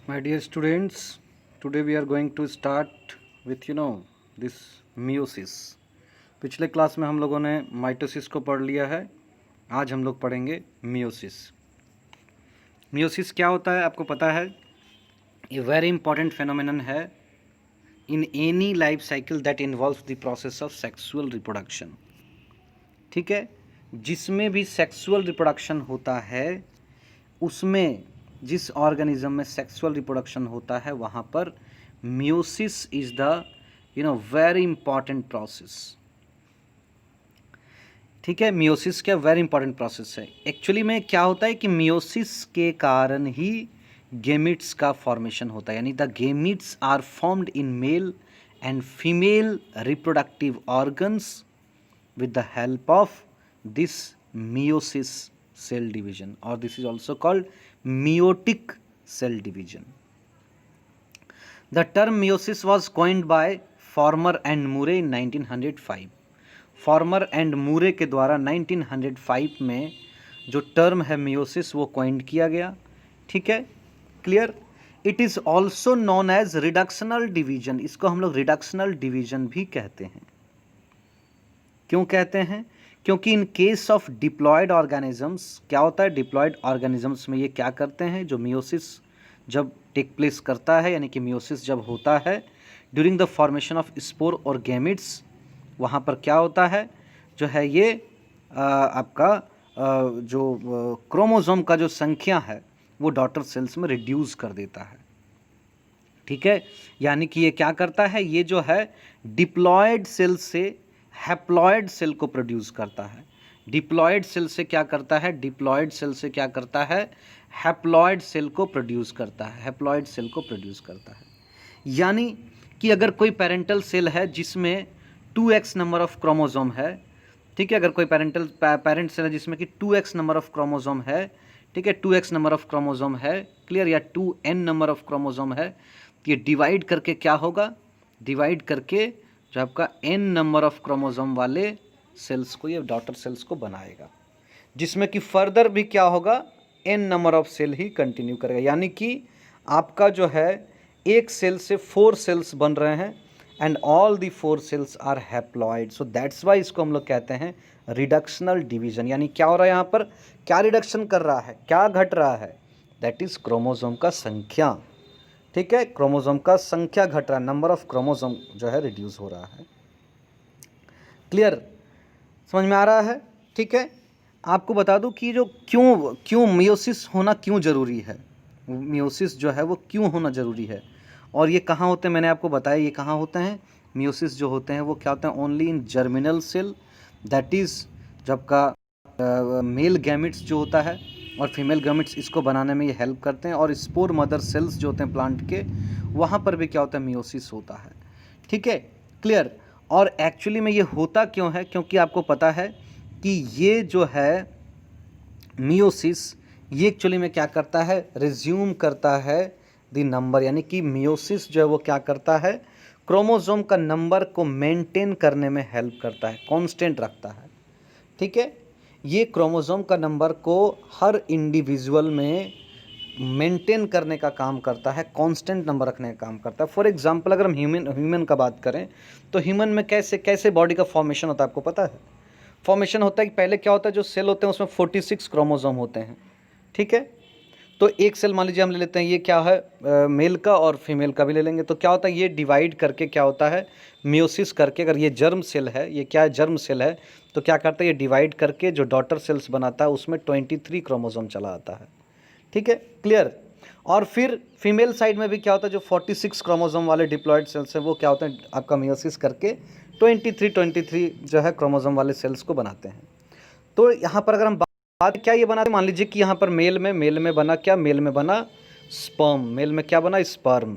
My dear students, today we are going to start with this meiosis. पिछले class में हम लोगों ने माइटोसिस को पढ़ लिया है. आज हम लोग पढ़ेंगे मियोसिस. मियोसिस क्या होता है आपको पता है? ये वेरी इंपॉर्टेंट फेनोमेनन है in any life cycle that involves the process of sexual reproduction. ठीक है, जिसमें भी सेक्सुअल रिप्रोडक्शन होता है उसमें जिस ऑर्गेनिज्म में सेक्सुअल रिप्रोडक्शन होता है वहाँ पर meiosis is the very important process. ठीक है, मियोसिस क्या वेरी इंपॉर्टेंट प्रोसेस है. एक्चुअली में क्या होता है कि मियोसिस के कारण ही गेमिट्स का फॉर्मेशन होता है, यानी the gametes are formed in male and female reproductive organs with the help of this meiosis cell division, or this is also called meiotic cell division. The term meiosis was coined by Farmer and Murray in 1905. Farmer and Murray के द्वारा 1905 में जो term है meiosis वो coined किया गया. ठीक है, clear. It is also known as reductional division. इसको हम लोग रिडक्शनल डिवीजन भी कहते हैं. क्यों कहते हैं? क्योंकि in case of diploid organisms क्या होता है, डिप्लॉयड ऑर्गेनिजम्स में ये क्या करते हैं, जो मियोसिस जब टेक प्लेस करता है, यानी कि मियोसिस जब होता है during the formation of spore और गैमिट्स, वहाँ पर क्या होता है, जो है ये आपका जो क्रोमोसोम का जो संख्या है वो डॉटर सेल्स में रिड्यूस कर देता है. ठीक है, यानी कि ये क्या करता है, ये जो है डिप्लॉयड सेल से हैप्लॉयड सेल को प्रोड्यूस करता है. डिप्लॉयड सेल से क्या करता है, डिप्लॉयड सेल से क्या करता है, हैप्लॉयड सेल को प्रोड्यूस करता है, हैप्लॉयड सेल को प्रोड्यूस करता है. यानी कि अगर कोई पेरेंटल सेल है जिसमें 2x नंबर ऑफ क्रोमोसोम है, ठीक है, अगर कोई पेरेंट सेल है जिसमें कि 2x नंबर ऑफ क्रोमोसोम है, ठीक है, 2x नंबर ऑफ क्रोमोसोम है, क्लियर, या 2n नंबर ऑफ क्रोमोसोम है, ये डिवाइड करके क्या होगा, डिवाइड करके जो आपका n नंबर ऑफ क्रोमोसोम वाले सेल्स को, ये डॉटर सेल्स को बनाएगा, जिसमें कि फर्दर भी क्या होगा, n नंबर ऑफ सेल ही कंटिन्यू करेगा. यानी कि आपका जो है एक सेल से 4 सेल्स बन रहे हैं and all the 4 cells are haploid. So that's why इसको हम लोग कहते हैं रिडक्शनल डिवीजन. यानी क्या हो रहा है यहाँ पर, क्या रिडक्शन कर रहा है, क्या घट रहा है, दैट इज क्रोमोसोम का संख्या. ठीक है, क्रोमोसोम का संख्या घट रहा है, नंबर ऑफ क्रोमोसोम जो है रिड्यूस हो रहा है. क्लियर, समझ में आ रहा है. ठीक है, आपको बता दूं कि जो क्यों मियोसिस होना क्यों ज़रूरी है, मियोसिस जो है वो क्यों होना ज़रूरी है, और ये कहाँ होते हैं, मैंने आपको बताया ये कहाँ होते हैं. मियोसिस जो होते हैं वो क्या होते हैं, only in germinal cell, that is जब का मेल गैमिट्स जो होता है और फीमेल गैमेट्स इसको बनाने में ये हेल्प करते हैं, और स्पोर मदर सेल्स जो होते हैं प्लांट के, वहाँ पर भी क्या होता है, मियोसिस होता है. ठीक है, क्लियर. और एक्चुअली में ये होता क्यों है, क्योंकि आपको पता है कि ये जो है मियोसिस, ये एक्चुअली में क्या करता है, रिज्यूम करता है द नंबर, यानी कि मियोसिस जो है वो क्या करता है, क्रोमोसोम का नंबर को मेंटेन करने में हेल्प करता है, कांस्टेंट रखता है. ठीक है, ये क्रोमोसोम का नंबर को हर इंडिविजुअल में मेंटेन करने का काम करता है, कांस्टेंट नंबर रखने का काम करता है. फॉर एग्जांपल अगर हम ह्यूमन का बात करें तो ह्यूमन में कैसे बॉडी का फॉर्मेशन होता है आपको पता है. फॉर्मेशन होता है कि पहले क्या होता है, जो सेल होते हैं उसमें 46 क्रोमोसोम होते हैं. ठीक है, तो एक सेल मान लीजिए हम ले लेते हैं, ये क्या है, मेल का और फीमेल का भी ले लेंगे, तो क्या होता है, ये डिवाइड करके क्या होता है, मियोसिस करके, अगर ये जर्म सेल है, ये क्या है, जर्म सेल है, तो क्या करता है, ये डिवाइड करके जो डॉटर सेल्स बनाता है उसमें 23 क्रोमोसोम चला आता है. ठीक है, क्लियर. और फिर फीमेल साइड में भी क्या होता है, जो 46 क्रोमोसोम वाले डिप्लॉयड सेल्स हैं वो क्या होते हैं, आपका मियोसिस करके 23 जो है क्रोमोसोम वाले सेल्स को बनाते हैं. तो यहाँ पर अगर हम बात क्या ये बनाते हैं, मान लीजिए कि यहाँ पर मेल में बना क्या, मेल में बना स्पर्म, मेल में क्या बना, स्पर्म,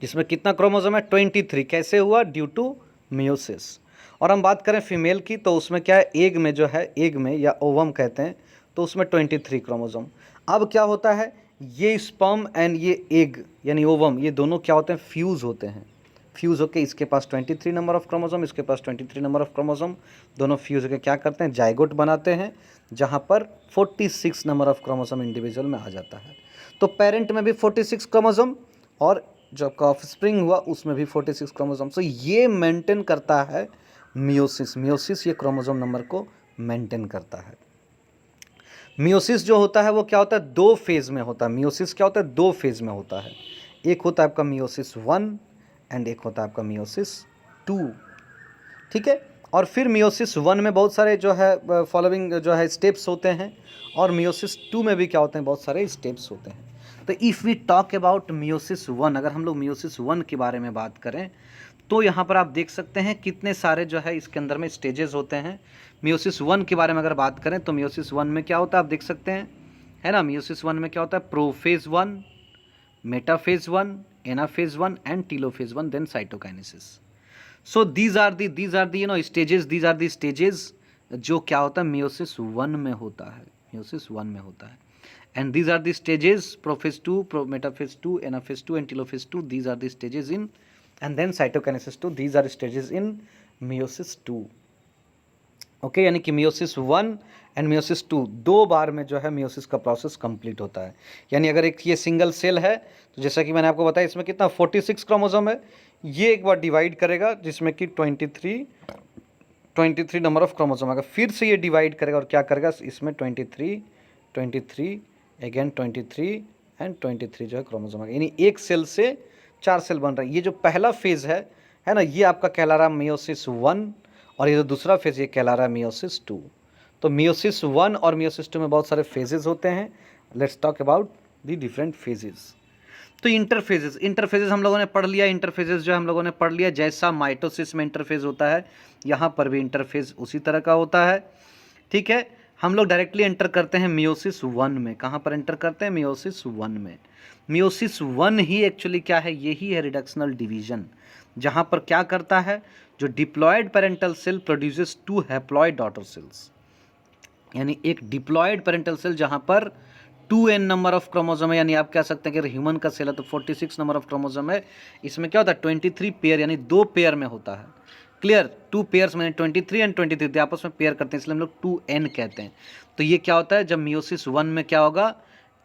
जिसमें कितना क्रोमोसोम है, 23. कैसे हुआ, ड्यू टू मियोसिस. और हम बात करें फीमेल की तो उसमें क्या है, एग में जो है, एग में या ओवम कहते हैं, तो उसमें 23 क्रोमोसोम. अब क्या होता है, ये स्पर्म एंड ये एग यानी ओवम, ये दोनों क्या होते हैं, फ्यूज़ होते हैं. फ्यूज़ होके इसके पास 23 नंबर ऑफ क्रोमोसोम, इसके पास 23 नंबर ऑफ क्रोमोसोम, दोनों फ्यूज़ होके क्या करते हैं, जाइगोट बनाते हैं, जहाँ पर 46 नंबर ऑफ क्रोमोसोम इंडिविजुअल में आ जाता है। तो पेरेंट में भी 46 क्रोमोसोम और जो आपका ऑफस्प्रिंग हुआ उसमें भी 46 क्रोमोसोम। सो ये मेंटेन करता है मियोसिस। मियोसिस ये क्रोमोसोम नंबर को मेंटेन करता है। मियोसिस जो होता है वो क्या होता है, 2 फेज़ में होता है। मियोसिस क्या होता है, 2 फेज़ में होता है। एक होता है आपका मियोसिस 1 एंड एक होता है आपका मियोसिस 2, ठीक है। और फिर मियोसिस 1 में बहुत सारे जो है फॉलोइंग जो है स्टेप्स होते हैं, और मियोसिस 2 में भी क्या होते हैं, बहुत सारे स्टेप्स होते हैं। तो if we talk about meiosis 1, अगर हम लोग मियोसिस 1 के बारे में बात करें तो यहाँ पर आप देख सकते हैं कितने सारे जो है इसके अंदर में स्टेजेस होते हैं। मियोसिस 1 के बारे में अगर बात करें तो मियोसिस 1 में क्या होता है आप देख सकते हैं, है ना। मियोसिस 1 में क्या होता है, prophase 1, metaphase 1, anaphase 1 and telophase 1, then cytokinesis. So these are the you know stages, these are the stages जो क्या होता है मियोसिस 1 में होता है, मियोसिस 1 में होता है। And these are the stages, prophase 2, metaphase 2, anaphase 2 and telophase 2, these are the stages in, and then cytokinesis 2, these are stages in meiosis 2, okay. यानी कि मियोसिस 1 एंड मियोसिस 2 दो बार में जो है मियोसिस का प्रोसेस कंप्लीट होता है। यानी अगर एक ये सिंगल सेल है तो जैसा कि मैंने आपको बताया इसमें कितना 46 क्रोमोसोम है, ये एक बार डिवाइड करेगा जिसमें कि 23 नंबर ऑफ क्रोमोसोम आएगा, फिर से ये डिवाइड करेगा और क्या करेगा इसमें 23 अगेन 23 एंड 23 जो है क्रोमोसोम आएगा। यानी एक सेल से 4 सेल बन रहा है। ये जो पहला फेज़ है ना, ये आपका कहला रहा है मियोसिस 1, और ये जो दूसरा फेज़ ये कहला रहा है मियोसिस 2। तो मियोसिस 1 और मियोसिस 2 में बहुत सारे फेजेस होते हैं। Let's talk about the different phases. तो इंटरफेजेस हम लोगों ने पढ़ लिया। इंटरफेजेस जो हम लोगों ने पढ़ लिया, जैसा माइटोसिस में इंटरफेज होता है यहाँ पर भी इंटरफेज उसी तरह का होता है, ठीक है। हम लोग डायरेक्टली एंटर करते हैं मियोसिस 1 में। कहाँ पर एंटर करते हैं, मियोसिस 1 में। मियोसिस 1 ही एक्चुअली क्या है, यही है रिडक्शनल डिवीजन, जहाँ पर क्या करता है, जो diploid parental cell produces 2 haploid daughter cells. यानी एक डिप्लॉयड पेरेंटल सेल जहाँ पर 2n नंबर ऑफ क्रोमोसोम है, यानी आप कह सकते हैं कि ह्यूमन का सेल है तो 46 नंबर ऑफ क्रोमोसोम है, इसमें क्या होता है 23 पेयर, यानी 2 पेयर में होता है। क्लियर, 2 पेयर्स में 23 एंड 23 आपस में पेयर करते हैं, इसलिए हम लोग 2n कहते हैं। तो ये क्या होता है, जब मियोसिस 1 में क्या होगा,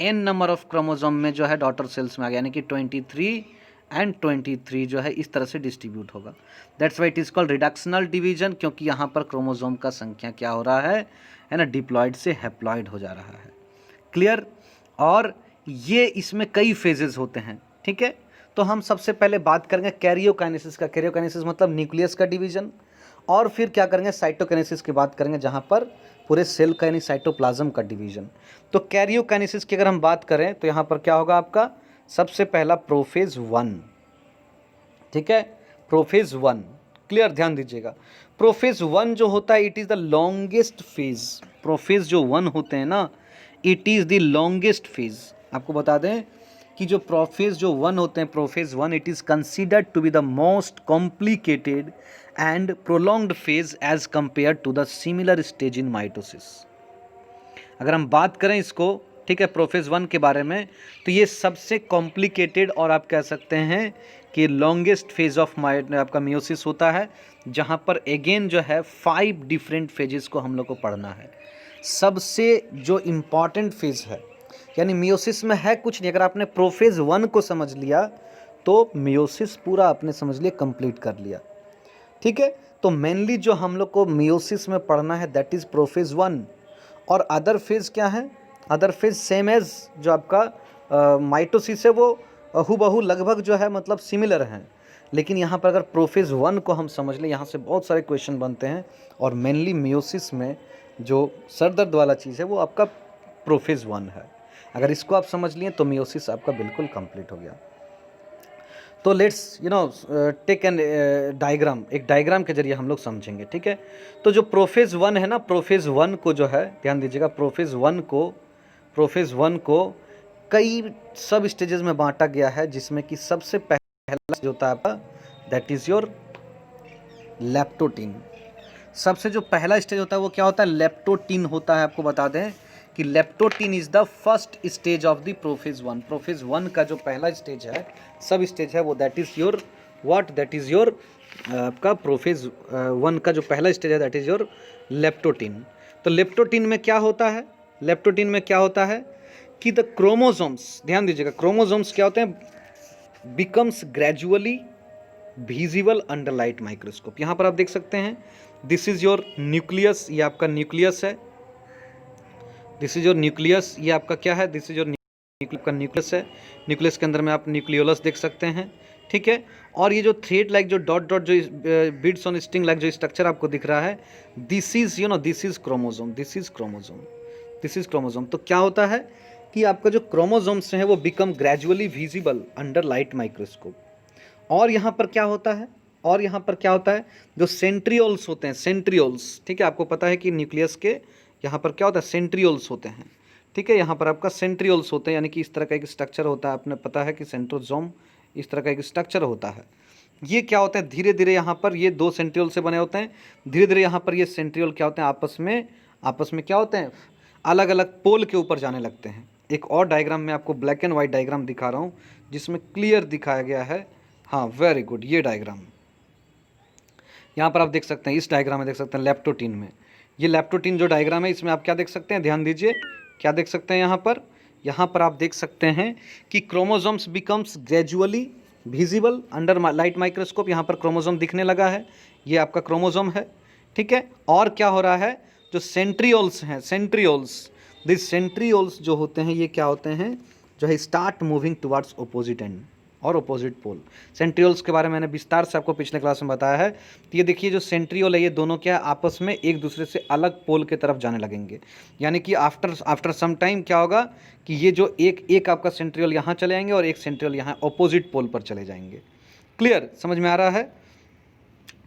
n नंबर ऑफ क्रोमोसोम में जो है डॉटर सेल्स में आ गया, यानी कि 23 एंड 23 जो है इस तरह से डिस्ट्रीब्यूट होगा। That's why it is called reductional division, क्योंकि यहाँ पर क्रोमोसोम का संख्या क्या हो रहा है ना, डिप्लॉयड से हैप्लॉयड हो जा रहा है। क्लियर। और ये इसमें कई फेजेस होते हैं, ठीक है। तो हम सबसे पहले बात करेंगे कैरियोकाइनेसिस का। कैरियोकाइनेसिस मतलब न्यूक्लियस का डिवीजन, और फिर क्या करेंगे साइटोकाइनेसिस की बात करेंगे, जहाँ पर पूरे सेल का यानी साइटोप्लाज्म का डिवीजन। तो कैरियोकाइनेसिस की अगर हम बात करें तो यहाँ पर क्या होगा आपका, सबसे पहला प्रोफेज 1, ठीक है, प्रोफेज 1। क्लियर, ध्यान दीजिएगा। प्रोफेज 1 जो होता है it is the longest phase. Prophase जो 1 होते हैं ना, it is the longest phase. आपको बता दें कि जो प्रोफेज जो 1 होते हैं, prophase 1, it is considered to be the most complicated and prolonged phase as compare to the similar stage in mitosis. अगर हम बात करें इसको, ठीक है, प्रोफेज 1 के बारे में, तो ये सबसे कॉम्प्लिकेटेड और आप कह सकते हैं कि लॉन्गेस्ट फेज ऑफ आपका मियोसिस होता है, जहाँ पर अगेन जो है 5 डिफरेंट फेजेस को हम लोग को पढ़ना है। सबसे जो इम्पॉर्टेंट फेज है, यानी मियोसिस में है कुछ नहीं, अगर आपने प्रोफेज 1 को समझ लिया तो मियोसिस पूरा आपने समझ लिया, कंप्लीट कर लिया, ठीक है। तो मेनली जो हम लोग को मियोसिस में पढ़ना है दैट इज़ प्रोफेज 1। और अदर फेज क्या है, अदर फेज सेम एज जो आपका माइटोसिस है, वो हूबहू लगभग जो है मतलब सिमिलर हैं। लेकिन यहाँ पर अगर प्रोफेज 1 को हम समझ लें, यहाँ से बहुत सारे क्वेश्चन बनते हैं, और मेनली मियोसिस में जो सर दर्द वाला चीज़ है वो आपका प्रोफेज 1 है। अगर इसको आप समझ लिए तो मियोसिस आपका बिल्कुल कंप्लीट हो गया। तो लेट्स टेक एन डायग्राम, एक डायग्राम के जरिए हम लोग समझेंगे, ठीक है। तो जो प्रोफेज 1 है ना, प्रोफेज 1 को जो है, ध्यान दीजिएगा, प्रोफेज 1 को कई सब स्टेजेस में बांटा गया है, जिसमें कि सबसे पहला जो होता है आपका दैट इज़ योर लेप्टोटीन। सबसे जो पहला स्टेज होता है वो क्या होता है, लेप्टोटीन होता है। आपको बता दें कि leptotene is the first stage of the prophase 1। Prophase 1 का जो पहला स्टेज है, सब स्टेज है वो that is your what, that is your आपका प्रोफेज 1 का जो पहला स्टेज है दैट इज़ योर लेप्टोटीन। तो लेप्टोटीन में क्या होता है, लेप्टोटीन में क्या होता है कि द क्रोमोसोम्स, ध्यान दीजिएगा, क्रोमोसोम्स क्या होते हैं, becomes gradually visible under light microscope. यहाँ पर आप देख सकते हैं दिस इज योर न्यूक्लियस, ये आपका न्यूक्लियस है, दिस इज योर न्यूक्लियस, ये आपका क्या है, दिस इज योर का न्यूक्लियस है, न्यूक्लियस के अंदर में आप न्यूक्लियोलस देख सकते हैं, ठीक है। और ये जो थ्रेड लाइक जो डॉट डॉट जो बीड्स ऑन स्ट्रिंग लाइक जो स्ट्रक्चर आपको दिख रहा है, this is this is chromosome, this is chromosome, this is chromosome. तो क्या होता है कि आपका जो क्रोमोसोम्स हैं वो become gradually visible under light microscope. और यहाँ पर क्या होता है, और यहाँ पर क्या होता है, जो सेंट्रियोल्स होते हैं, सेंट्रियोल्स, ठीक है, आपको पता है कि न्यूक्लियस के यहाँ पर क्या होता है, सेंट्रियोल्स होते हैं, ठीक है, यहाँ पर आपका सेंट्रियोल्स होते हैं, यानी कि इस तरह का एक स्ट्रक्चर होता है, आपने पता है कि सेंट्रोसोम इस तरह का एक स्ट्रक्चर होता है। ये क्या होता है, धीरे धीरे यहाँ पर ये दो सेंट्रियोल से बने होते हैं, धीरे धीरे यहाँ पर ये सेंट्रियोल क्या होते हैं, आपस में क्या होते हैं, अलग अलग पोल के ऊपर जाने लगते हैं। एक और डायग्राम में आपको ब्लैक एंड वाइट डायग्राम दिखा रहा हूँ जिसमें क्लियर दिखाया गया है, हाँ वेरी गुड, ये डायग्राम यहाँ पर आप देख सकते हैं, इस डायग्राम में देख सकते हैं लेप्टोटीन में, ये लेप्टोटीन जो डायग्राम है इसमें आप क्या देख सकते हैं, ध्यान दीजिए, क्या देख सकते हैं यहाँ पर आप देख सकते हैं कि chromosomes becomes gradually visible under light microscope. यहाँ पर क्रोमोसोम दिखने लगा है, ये आपका क्रोमोसोम है, ठीक है। और क्या हो रहा है, जो सेंट्रियोल्स हैं, सेंट्रियोल्स, दिस सेंट्रियोल्स जो होते हैं ये क्या होते हैं, जो है start moving towards opposite and और अपोजिट पोल। सेंट्रियोल्स के बारे में मैंने विस्तार से आपको पिछले क्लास में बताया है। तो ये देखिए जो सेंट्रियोल है ये दोनों क्या है, आपस में एक दूसरे से अलग पोल की तरफ जाने लगेंगे, यानी कि आफ्टर सम टाइम क्या होगा कि ये जो एक आपका सेंट्रियोल यहाँ चले जाएंगे और एक सेंट्रियोल यहाँ अपोजिट पोल पर चले जाएंगे। क्लियर, समझ में आ रहा है।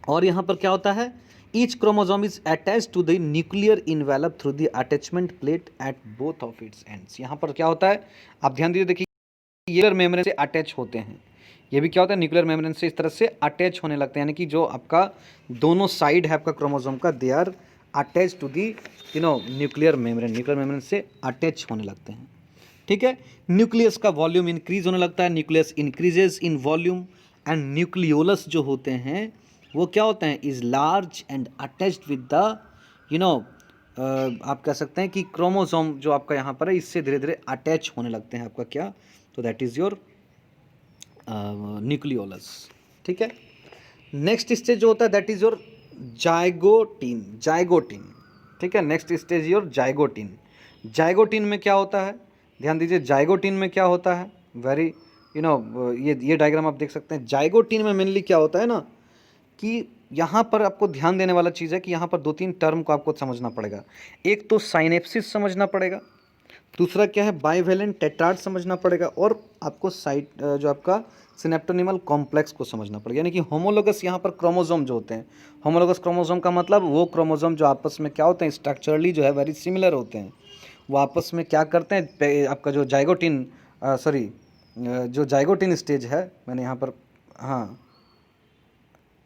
और यहाँ पर क्या होता है, each chromosome is attached to the nuclear envelope through the attachment plate at both of its ends. यहाँ पर क्या होता है, आप ध्यान दीजिए, देखिए न्यूक्लियर मेम्ब्रेन से अटैच होते हैं, ये भी क्या होता है, न्यूक्लियर मेम्ब्रेन से इस तरह से अटैच होने लगते हैं, यानी कि जो आपका दोनों साइड है आपका क्रोमोसोम का, they are attach to the nuclear membrane से अटैच होने लगते हैं, ठीक है। न्यूक्लियस का वॉल्यूम इंक्रीज होने लगता है, nucleus increases in volume and nucleolus जो होते हैं वो क्या होते हैं, is large and attached with the आप कह सकते हैं कि क्रोमोसोम जो आपका यहाँ पर है इससे धीरे धीरे अटैच होने लगते हैं आपका क्या, तो दैट इज़ योर न्यूक्लियोलस, ठीक है। नेक्स्ट स्टेज जो होता है that is your zygotene, zygotene, ठीक है। Next stage your zygotene. Zygotene में क्या होता है, ध्यान दीजिए, जाइगोटीन में क्या होता है, वेरी ये डायग्राम आप देख सकते हैं। जाइगोटीन में मेनली क्या होता है ना कि यहाँ पर आपको ध्यान देने वाला चीज़ है कि यहाँ पर दो तीन टर्म को आपको समझना पड़ेगा। एक तो साइनेप्सिस समझना पड़ेगा, दूसरा क्या है बाइवेलेंट टेट्राड समझना पड़ेगा, और आपको साइट जो आपका सिनेप्टोनिमल कॉम्प्लेक्स को समझना पड़ेगा। यानी कि होमोलोगस यहाँ पर क्रोमोसोम जो होते हैं, होमोलोगस क्रोमोसोम का मतलब वो क्रोमोसोम जो आपस में क्या होते हैं, स्ट्रक्चरली जो है वेरी सिमिलर होते हैं, वो आपस में क्या करते हैं, आपका जो जाइगोटीन जो जाइगोटीन स्टेज है, मैंने यहाँ पर, हाँ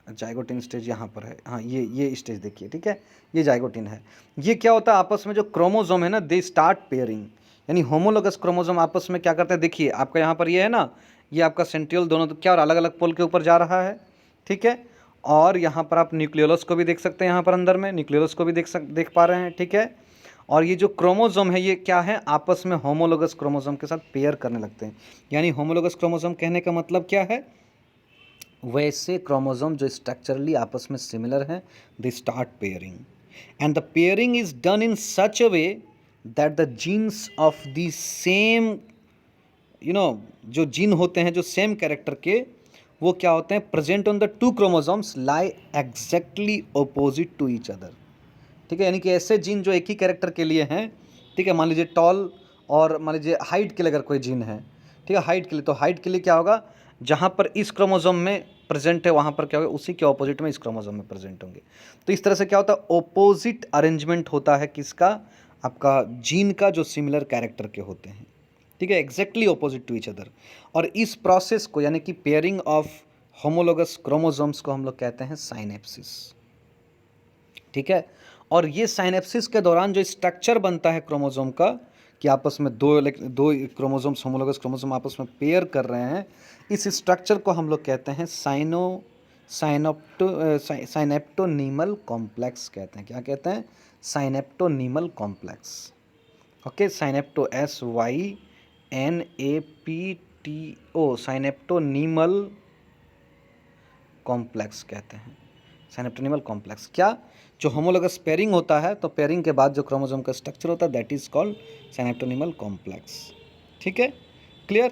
जाइगोटीन स्टेज यहाँ पर है, हाँ ये स्टेज देखिए, ठीक है, ये जाइगोटीन है। ये क्या होता है, आपस में जो क्रोमोसोम है ना दे स्टार्ट पेयरिंग, यानी होमोलोगस क्रोमोसोम आपस में क्या करते हैं, देखिए आपका यहाँ पर ये है ना, ये आपका सेंट्रियोल दोनों तो क्या और अलग अलग पोल के ऊपर जा रहा है, ठीक है। और यहाँ पर आप न्यूक्लियोलस को भी देख सकते हैं, यहाँ पर अंदर में न्यूक्लियोलस को भी देख पा रहे हैं, ठीक है। और ये जो क्रोमोसोम है ये क्या है, आपस में होमोलोगस क्रोमोसोम के साथ पेयर करने लगते हैं। यानी होमोलोगस क्रोमोसोम कहने का मतलब क्या है, वैसे क्रोमोसोम जो स्ट्रक्चरली आपस में सिमिलर हैं they start pairing, and the pairing is done in such a way that the jeans of the same जो जीन होते हैं जो सेम कैरेक्टर के, वो क्या होते हैं, present on the two chromosomes lie exactly opposite to each other, ठीक है। यानी कि ऐसे जीन जो एक ही कैरेक्टर के लिए हैं, ठीक है, मान लीजिए टॉल और मान लीजिए हाइट के लिए अगर कोई जीन है, ठीक है, हाइट के लिए, तो हाइट के लिए क्या होगा, जहाँ पर इस क्रोमोसोम में प्रेजेंट है वहाँ पर क्या होगा, उसी के ऑपोजिट में इस क्रोमोसोम में प्रेजेंट होंगे। तो इस तरह से क्या होता है, ऑपोजिट अरेंजमेंट होता है किसका, आपका जीन का जो सिमिलर कैरेक्टर के होते हैं, ठीक है, exactly opposite to each other. और इस प्रोसेस को यानी कि पेयरिंग ऑफ होमोलोगस क्रोमोसोम्स को हम लोग कहते हैं साइनेप्सिस, ठीक है। और ये साइनेप्सिस के दौरान जो स्ट्रक्चर बनता है क्रोमोसोम का, कि आपस में दो क्रोमोसोम्स, होमोलोगस क्रोमोसोम आपस में पेयर कर रहे हैं, इस स्ट्रक्चर को हम लोग कहते हैं साइनेप्टोनीमल कॉम्प्लेक्स कहते हैं। क्या कहते हैं? साइनेप्टोनीमल कॉम्प्लेक्स। ओके, SYNAPTO, साइनेप्टोनीमल कॉम्प्लेक्स कहते हैं। साइनेप्टोनीमल कॉम्प्लेक्स क्या? जो होमोलोगस पेयरिंग होता है, तो पेयरिंग के बाद जो क्रोमोसोम का स्ट्रक्चर होता है, दैट इज कॉल्ड साइनेप्टोनीमल कॉम्प्लेक्स। ठीक है, क्लियर?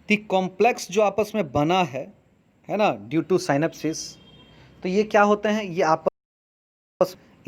दी कॉम्प्लेक्स जो आपस में बना है ना, ड्यू टू साइनेप्सिस, तो ये क्या होते हैं? ये आपस